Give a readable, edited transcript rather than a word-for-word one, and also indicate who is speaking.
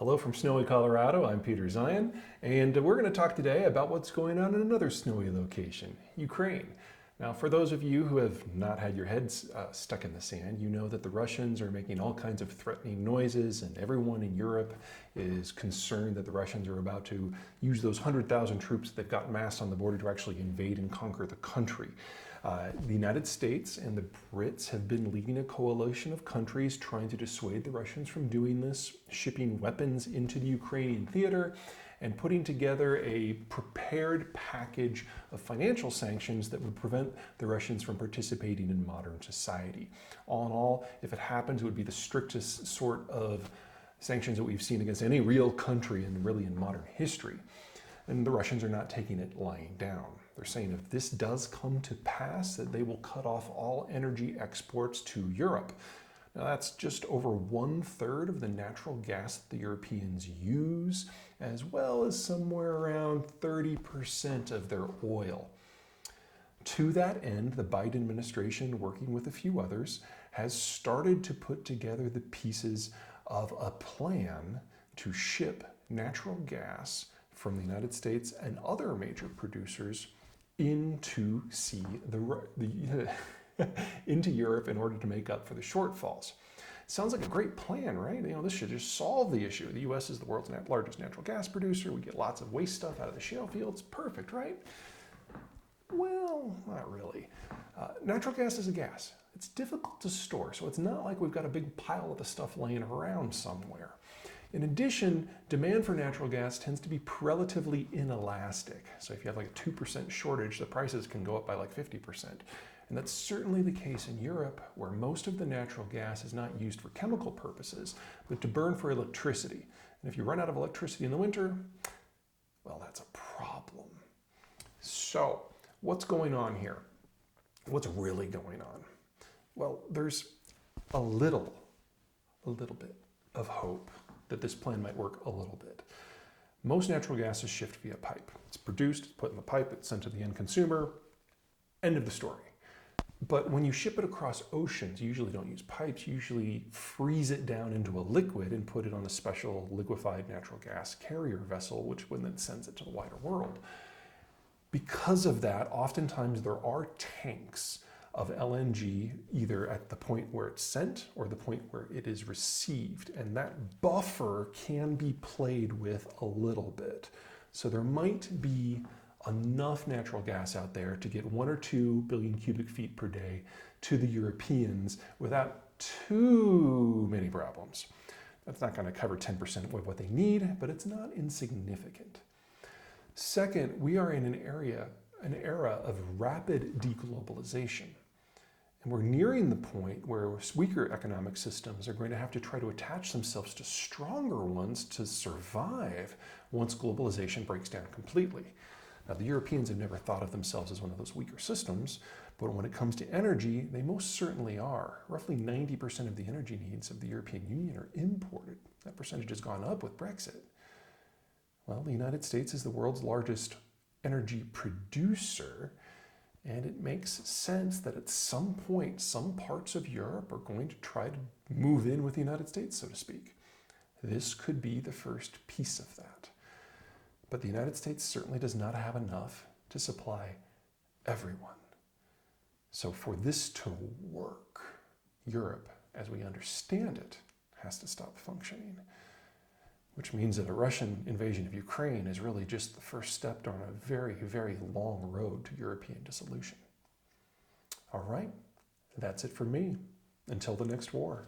Speaker 1: Hello from snowy Colorado. I'm Peter Zion, and we're going to talk today about what's going on in another snowy location, Ukraine. Now, for those of you who have not had your heads stuck in the sand, you know that the Russians are making all kinds of threatening noises, and everyone in Europe is concerned that the Russians are about to use those 100,000 troops that they've got massed on the border to actually invade and conquer the country. The United States and the Brits have been leading a coalition of countries trying to dissuade the Russians from doing this, shipping weapons into the Ukrainian theater, and putting together a prepared package of financial sanctions that would prevent the Russians from participating in modern society. All in all, if it happens, it would be the strictest sort of sanctions that we've seen against any real country and really in modern history. And the Russians are not taking it lying down. They're saying if this does come to pass, that they will cut off all energy exports to Europe. Now that's just over 1/3 of the natural gas that the Europeans use, as well as somewhere around 30% of their oil. To that end, the Biden administration, working with a few others, has started to put together the pieces of a plan to ship natural gas from the United States and other major producers into into Europe in order to make up for the shortfalls. Sounds like a great plan, right? This should just solve the issue. The US is the world's largest natural gas producer. We get lots of waste stuff out of the shale fields. Perfect, right? Well, not really. Natural gas is a gas. It's difficult to store, so it's not like we've got a big pile of the stuff laying around somewhere. In addition, demand for natural gas tends to be relatively inelastic. So if you have like a 2% shortage, the prices can go up by like 50%. And that's certainly the case in Europe, where most of the natural gas is not used for chemical purposes, but to burn for electricity. And if you run out of electricity in the winter, well, that's a problem. So what's going on here? What's really going on? Well, there's a little bit of hope that this plan might work a little bit. Most natural gas is shipped via pipe. It's produced, it's put in the pipe, it's sent to the end consumer, end of the story. But when you ship it across oceans, you usually don't use pipes, you usually freeze it down into a liquid and put it on a special liquefied natural gas carrier vessel, which then sends it to the wider world. Because of that, oftentimes there are tanks of LNG either at the point where it's sent or the point where it is received. And that buffer can be played with a little bit. So there might be enough natural gas out there to get 1 or 2 billion cubic feet per day to the Europeans without too many problems. That's not going to cover 10% of what they need, but it's not insignificant. Second, we are in an era of rapid deglobalization. And we're nearing the point where weaker economic systems are going to have to try to attach themselves to stronger ones to survive once globalization breaks down completely. Now, the Europeans have never thought of themselves as one of those weaker systems, but when it comes to energy, they most certainly are. Roughly 90% of the energy needs of the European Union are imported. That percentage has gone up with Brexit. Well, the United States is the world's largest energy producer, and it makes sense that at some point, some parts of Europe are going to try to move in with the United States, so to speak. This could be the first piece of that. But the United States certainly does not have enough to supply everyone. So for this to work, Europe, as we understand it, has to stop functioning. Which means that a Russian invasion of Ukraine is really just the first step on a very, very long road to European dissolution. All right, that's it for me. Until the next war.